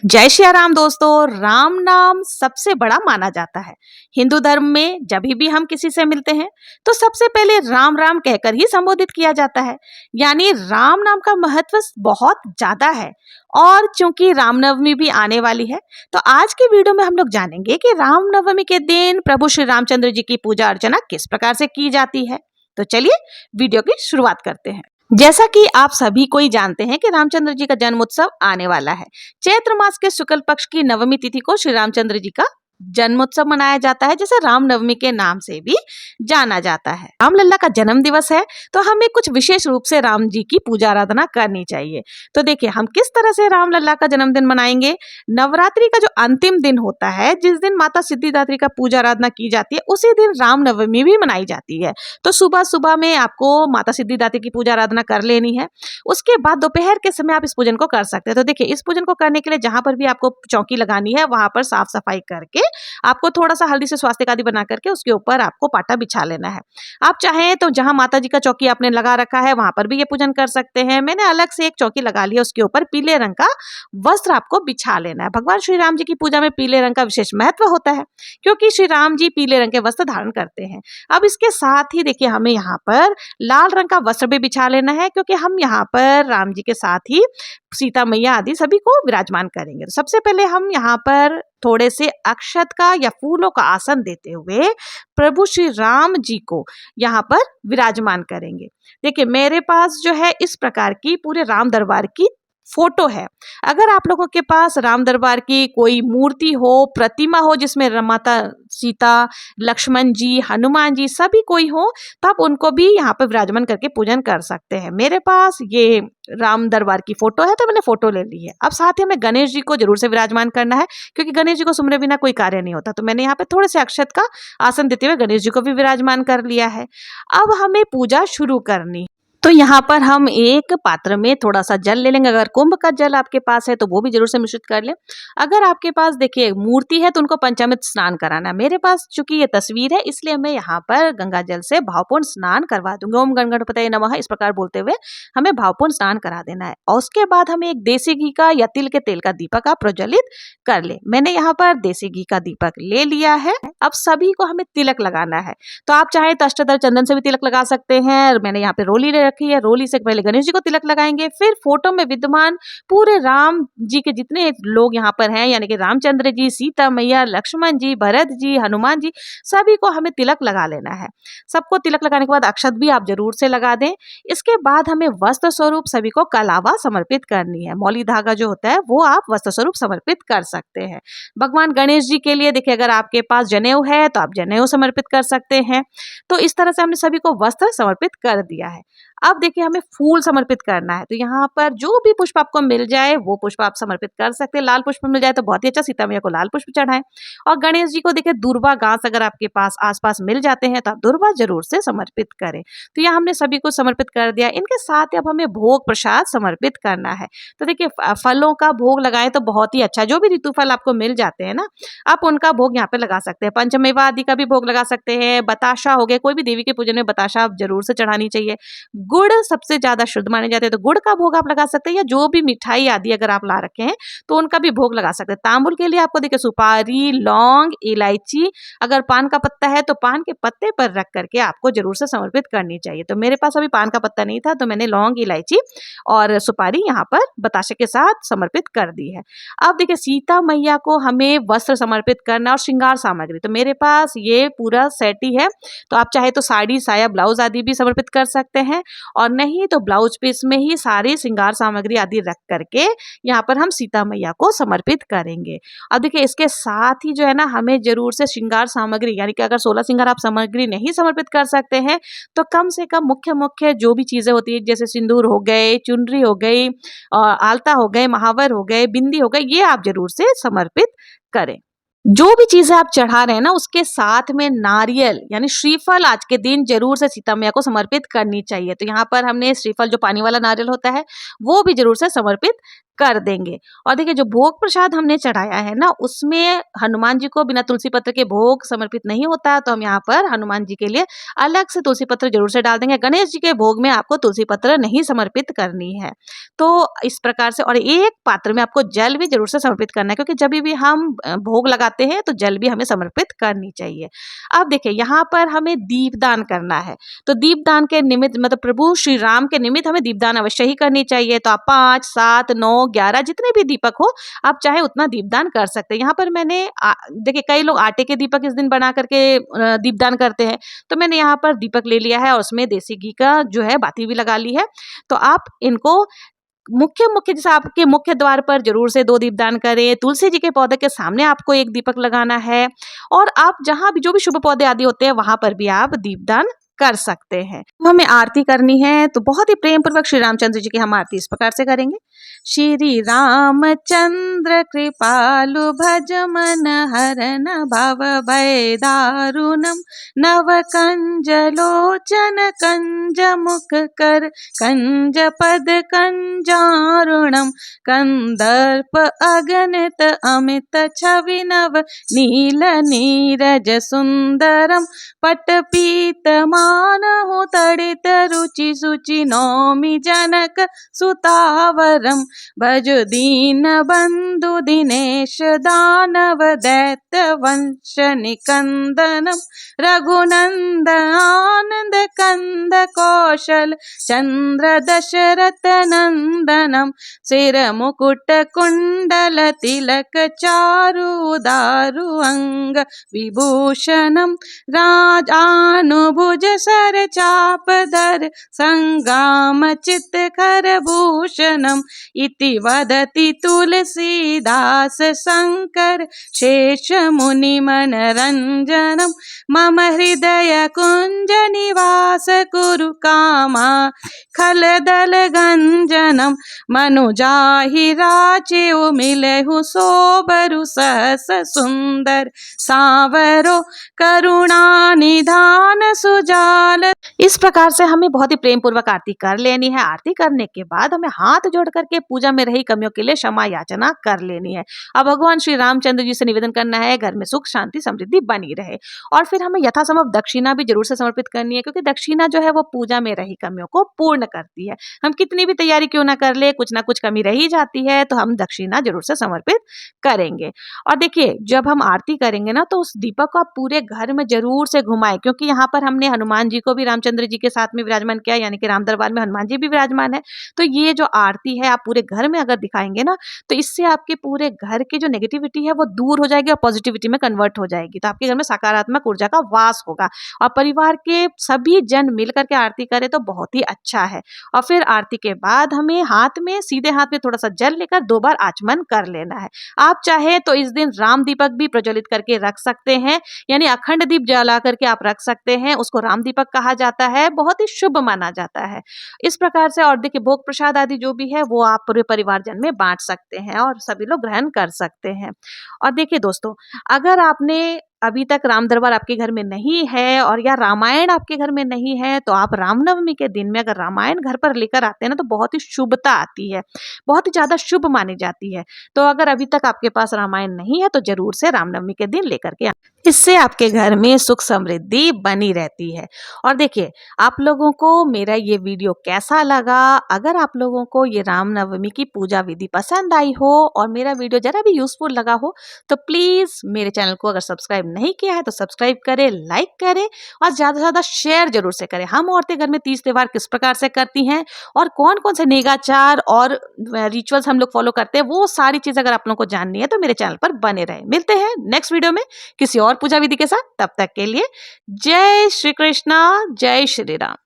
जय श्री राम दोस्तों। राम नाम सबसे बड़ा माना जाता है। हिंदू धर्म में जब भी हम किसी से मिलते हैं तो सबसे पहले राम राम कहकर ही संबोधित किया जाता है। यानी राम नाम का महत्व बहुत ज्यादा है। और चूंकि रामनवमी भी आने वाली है तो आज की वीडियो में हम लोग जानेंगे कि रामनवमी के दिन प्रभु श्री रामचंद्र जी की पूजा अर्चना किस प्रकार से की जाती है। तो चलिए वीडियो की शुरुआत करते हैं। जैसा कि आप सभी कोई जानते हैं कि रामचंद्र जी का जन्म उत्सव आने वाला है। चैत्र मास के शुक्ल पक्ष की नवमी तिथि को श्री रामचंद्र जी का जन्मोत्सव मनाया जाता है, जिसे रामनवमी के नाम से भी जाना जाता है। रामलला का जन्म दिवस है तो हमें कुछ विशेष रूप से राम जी की पूजा आराधना करनी चाहिए। तो देखिए हम किस तरह से रामलला का जन्मदिन मनाएंगे। नवरात्रि का जो अंतिम दिन होता है, जिस दिन माता सिद्धिदात्री का पूजा आराधना की जाती है, उसी दिन रामनवमी भी मनाई जाती है। तो सुबह सुबह में आपको माता सिद्धिदात्री की पूजा आराधना कर लेनी है। उसके बाद दोपहर के समय आप इस पूजन को कर सकते हैं। तो देखिए इस पूजन को करने के लिए जहां पर भी आपको चौकी लगानी है वहां पर साफ सफाई करके आपको थोड़ा सा हल्दी से स्वास्तिक आदि बना करके उसके ऊपर आपको पाटा बिछा लेना है। आप चाहें तो जहां माता जी का चौकी आपने लगा रखा है वहां पर भी ये पूजन कर सकते हैं। मैंने अलग से एक चौकी लगा लिया, उसके ऊपर पीले रंग का वस्त्र आपको बिछा लेना है। भगवान श्री राम जी की पूजा में पीले रंग का विशेष महत्व होता है क्योंकि श्री राम जी पीले रंग के वस्त्र धारण करते हैं। अब इसके साथ ही देखिए हमें यहाँ पर लाल रंग का वस्त्र भी बिछा लेना है क्योंकि हम यहाँ पर राम जी के साथ ही सीता मैया आदि सभी को विराजमान करेंगे। तो सबसे पहले हम यहाँ पर थोड़े से अक्षत का या फूलों का आसन देते हुए प्रभु श्री राम जी को यहाँ पर विराजमान करेंगे। देखिए मेरे पास जो है इस प्रकार की पूरे राम दरबार की फोटो है। अगर आप लोगों के पास राम दरबार की कोई मूर्ति हो, प्रतिमा हो जिसमें माता सीता, लक्ष्मण जी, हनुमान जी सभी कोई हो, तो आप उनको भी यहाँ पर विराजमान करके पूजन कर सकते हैं। मेरे पास ये राम दरबार की फोटो है तो मैंने फोटो ले ली है। अब साथ ही हमें गणेश जी को जरूर से विराजमान करना है क्योंकि गणेश जी को सुमरे बिना कोई कार्य नहीं होता। तो मैंने यहाँ पे थोड़े से अक्षत का आसन देते हुए गणेश जी को भी विराजमान कर लिया है। अब हमें पूजा शुरू करनी। तो यहाँ पर हम एक पात्र में थोड़ा सा जल ले लेंगे। अगर कुंभ का जल आपके पास है तो वो भी जरूर से मिश्रित कर लें। अगर आपके पास देखिए मूर्ति है तो उनको पंचामृत स्नान कराना है। मेरे पास चूंकि ये तस्वीर है इसलिए मैं यहाँ पर गंगा जल से भावपूर्ण स्नान करवा दूंगी। ओम गण गणपतये नमः इस प्रकार बोलते हुए हमें भावपूर्ण स्नान करा देना है। और उसके बाद हमें एक देसी घी का या तिल के तेल का दीपक आप प्रज्वलित कर ले। मैंने यहाँ पर देसी घी का दीपक ले लिया है। अब सभी को हमें तिलक लगाना है। तो आप चाहे तो अष्टदल चंदन से भी तिलक लगा सकते हैं। मैंने यहाँ पे रोली ले रखी है। रोली से पहले गणेश जी को तिलक लगाएंगे, फिर फोटो में विद्यमान पूरे राम जी के जितने लोग यहाँ पर हैं, यानी कि रामचंद्र जी, सीता मैया, लक्ष्मण जी, भरत जी, हनुमान जी, सभी को हमें तिलक लगा लेना है। सबको तिलक लगाने के बाद अक्षत भी आप जरूर से लगा दें। इसके बाद हमें वस्त्र स्वरूप सभी को कलावा समर्पित करनी है। मौली धागा जो होता है वो आप वस्त्र स्वरूप समर्पित कर सकते हैं। भगवान गणेश जी के लिए देखिए अगर आपके पास जनेऊ है तो आप जनेऊ समर्पित कर सकते हैं। तो इस तरह से हमने सभी को वस्त्र समर्पित कर दिया है। अब देखिए हमें फूल समर्पित करना है। तो यहाँ पर जो भी पुष्प आपको मिल जाए वो पुष्प आप समर्पित कर सकते हैं। लाल पुष्प मिल जाए तो बहुत ही अच्छा, सीता मैया को लाल पुष्प चढ़ाएं। और गणेश जी को देखिए दूर्वा घास अगर आपके पास आसपास मिल जाते हैं तो आप दूर्वा जरूर से समर्पित करें। तो यहाँ हमने सभी को समर्पित कर दिया। इनके साथ ही अब हमें भोग प्रसाद समर्पित करना है। तो देखिए फलों का भोग लगाएं तो बहुत ही अच्छा। जो भी ऋतु फल आपको मिल जाते हैं ना, आप उनका भोग यहाँ पे लगा सकते हैं। पंचमेवा आदि का भी भोग लगा सकते हैं। बताशा हो गए, कोई भी देवी के पूजन में बताशा आप जरूर से चढ़ानी चाहिए। गुड़ सबसे ज्यादा शुद्ध माने जाते हैं तो गुड़ का भोग आप लगा सकते हैं, या जो भी मिठाई आदि अगर आप ला रखे हैं तो उनका भी भोग लगा सकते हैं। तांबुल के लिए आपको देखिए सुपारी, लौंग, इलायची, अगर पान का पत्ता है तो पान के पत्ते पर रख करके आपको जरूर से समर्पित करनी चाहिए। तो मेरे पास अभी पान का पत्ता नहीं था तो मैंने लौंग, इलायची और सुपारी यहाँ पर बताशे के साथ समर्पित कर दी है। अब देखिए सीता मैया को हमें वस्त्र समर्पित करना और श्रृंगार सामग्री, तो मेरे पास ये पूरा सेट ही है। तो आप चाहे तो साड़ी, साया, ब्लाउज आदि भी समर्पित कर सकते हैं, और नहीं तो ब्लाउज पीस में ही सारी श्रृंगार सामग्री आदि रख करके यहाँ पर हम सीता मैया को समर्पित करेंगे। अब देखिए इसके साथ ही जो है ना हमें जरूर से श्रृंगार सामग्री, यानी कि अगर 16 श्रृंगार आप सामग्री नहीं समर्पित कर सकते हैं तो कम से कम मुख्य मुख्य जो भी चीजें होती है जैसे सिंदूर हो गए, चुनरी हो गई, आलता हो गए, महावर हो गए, बिंदी हो गए, ये आप जरूर से समर्पित करें। जो भी चीजें आप चढ़ा रहे हैं ना उसके साथ में नारियल यानी श्रीफल आज के दिन जरूर से सीता मैया को समर्पित करनी चाहिए। तो यहाँ पर हमने श्रीफल जो पानी वाला नारियल होता है वो भी जरूर से समर्पित कर देंगे। और देखिए जो भोग प्रसाद हमने चढ़ाया है ना, उसमें हनुमान जी को बिना तुलसी पत्र के भोग समर्पित नहीं होता, तो हम यहाँ पर हनुमान जी के लिए अलग से तुलसी पत्र जरूर से डाल देंगे। गणेश जी के भोग में आपको तुलसी पत्र नहीं समर्पित करनी है। तो इस प्रकार से, और एक पात्र में आपको जल भी जरूर से समर्पित करना है, क्योंकि जब भी हम भोग लगाते हैं तो जल भी हमें समर्पित करनी चाहिए। अब देखिए यहाँ पर हमें दीपदान करना है, तो दीपदान के निमित्त मतलब प्रभु श्री राम के निमित्त हमें दीपदान अवश्य ही करनी चाहिए। तो आप 5, 7, 9, 11 जितने भी दीपक हो, आप चाहे उतना दीपदान कर सकते हैं। यहाँ पर मैंने देखिए कई लोग आटे के दीपक इस दिन बना करके दीपदान करते हैं, तो मैंने यहाँ पर दीपक ले लिया है और उसमें देसी घी का जो है बाती भी लगा ली है। तो आप इनको मुख्य जैसे आपके मुख्य द्वार पर जरूर से 2 दीपदान करें। तुलसी जी के पौधे के सामने आपको 1 दीपक लगाना है, और आप जहाँ भी जो भी शुभ पौधे आदि होते हैं वहां पर भी आप दीपदान कर सकते हैं। हमें आरती करनी है, तो बहुत ही प्रेम पूर्वक श्री रामचंद्र जी की हम आरती इस प्रकार से करेंगे। श्री रामचंद्र कृपालु भज मन हरन भव भय दारुणम नव कंज लोचन कंज मुख कर कंज पद कंजारुणम कंदर्प अगणित अमित छवि नव नील नीरज सुंदरम पट पीत मानहु तड़ित रुचि सुचि नौमि जनक सुतावरम भज दीन बंधु दिनेश दानव दैत्य वंश निकंदनम रघुनंद आनंद कंद कौशल चंद्र दशरथ नंदनम सिर मुकुट कुंडल तिलक चारु दारु अंग विभूषणम राजानुभुज सर चाप धर संगाम चित खर भूषणम इति वदति तुलसीदास शंकर शेष मुनि मनरंजनम मम हृदय कुंज निवास कुरु कामा खलदल गंजनम मनुजाहि राचेउ मिलहु सोबरु सहस सुंदर सावरो करुणा निधान सुजाल। इस प्रकार से हमें बहुत ही प्रेम पूर्वक आरती कर लेनी है। आरती करने के बाद हमें हाथ जोड़ करके पूजा में रही कमियों के लिए क्षमा याचना कर लेनी है। अब भगवान श्री रामचंद्र जी से निवेदन करना है घर में सुख शांति समृद्धि बनी रहे। और फिर हमें यथासंभव दक्षिणा भी जरूर से समर्पित करनी है, क्योंकि दक्षिणा जो है वो पूजा में रही कमियों को पूर्ण करती है। हम कितनी भी तैयारी क्यों ना कर ले, कुछ ना कुछ कमी रही जाती है, तो हम दक्षिणा जरूर से समर्पित करेंगे। और देखिए जब हम आरती करेंगे ना, तो उस दीपक को आप पूरे घर में जरूर से घुमाएं, क्योंकि यहाँ पर हमने हनुमान जी को भी रामचंद्र जी के साथ में विराजमान किया, यानी कि राम दरबार में हनुमान जी भी विराजमान है। तो ये जो आरती है आप पूरे घर में अगर दिखाएंगे ना, तो इससे आपके पूरे घर की जो नेगेटिविटी है वो दूर हो जाएगी और पॉजिटिविटी में कन्वर्ट हो जाएगी। तो आपके घर में सकारात्मक ऊर्जा का वास होगा, और परिवार के सभी जन मिल करके आरती करें तो बहुत ही अच्छा है। और फिर आरती के बाद हमें सीधे हाथ में थोड़ा सा जल लेकर 2 बार आचमन कर लेना है। आप चाहे तो इस दिन राम दीपक भी प्रज्वलित करके रख सकते हैं, यानी अखंड दीप जला करके आप रख सकते हैं। उसको राम दीपक कहा जाता है, बहुत ही शुभ माना जाता है। इस प्रकार से, और देखिए भोग प्रसाद आदि जो भी है वो आप पूरे परिवारजन में बांट सकते हैं और सभी लोग ग्रहण कर सकते हैं। और देखिए दोस्तों, अगर आपने अभी तक राम दरबार आपके घर में नहीं है और या रामायण आपके घर में नहीं है, तो आप रामनवमी के दिन में अगर रामायण घर पर लेकर आते हैं ना, तो बहुत ही शुभता आती है, बहुत ही ज्यादा शुभ मानी जाती है। तो अगर अभी तक आपके पास रामायण नहीं है तो जरूर से रामनवमी के दिन लेकर के इससे आपके घर में सुख समृद्धि बनी रहती है। और देखिए आप लोगों को मेरा ये वीडियो कैसा लगा, अगर आप लोगों को ये रामनवमी की पूजा विधि पसंद आई हो और मेरा वीडियो जरा भी यूजफुल लगा हो, तो प्लीज मेरे चैनल को अगर सब्सक्राइब नहीं किया है तो सब्सक्राइब करें, लाइक करें और ज्यादा से ज्यादा शेयर जरूर से करें। हम औरतें घर में 30 त्योहार किस प्रकार से करती हैं और कौन कौन से नेगाचार और रिचुअल्स हम लोग फॉलो करते हैं, वो सारी चीज अगर आप लोगों को जाननी है तो मेरे चैनल पर बने रहे। मिलते हैं नेक्स्ट वीडियो में किसी और पूजा विधि के साथ। तब तक के लिए जय श्री कृष्णा, जय श्री राम।